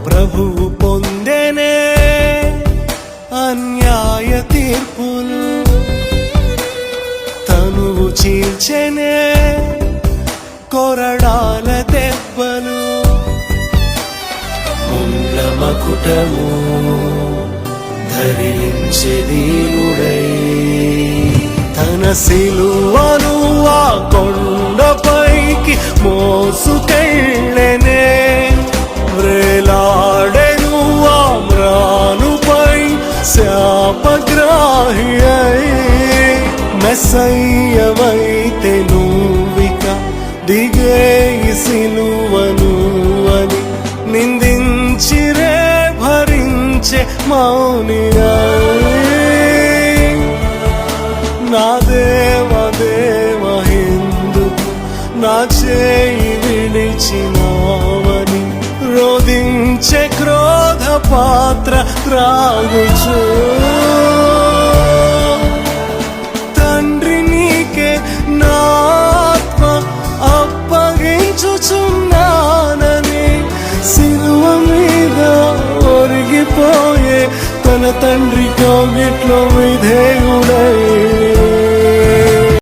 ప్రభువు పొందెనే అన్యాయ తీర్పులు, తనువు చీల్చెనే కొరడాల దెబ్బలు. ముండ్ల మకుటము ధరించె దీనుడై, తన సిలువను ఆ కొండపైకి మోసుకెళ్ళెనే. వ్రేలాడెను ఆ మ్రానుపై శాపగ్రాహి అయి, మెస్సయ్యవైతే నువ్విక దిగేయి సిలువను అని నిందించిరే భరించే మౌనిగా. నా దేవ దేవ ఎందుకు నా చేయి విడిచినావని రోదించే క్రోధ పాత్ర త్రాగుచు. తండ్రి నీకే నా ఆత్మ అప్పగించుచున్నానని సిలువ మీద ఒరిగిపోయే తన తండ్రి కౌగిట్లో విధేయుడై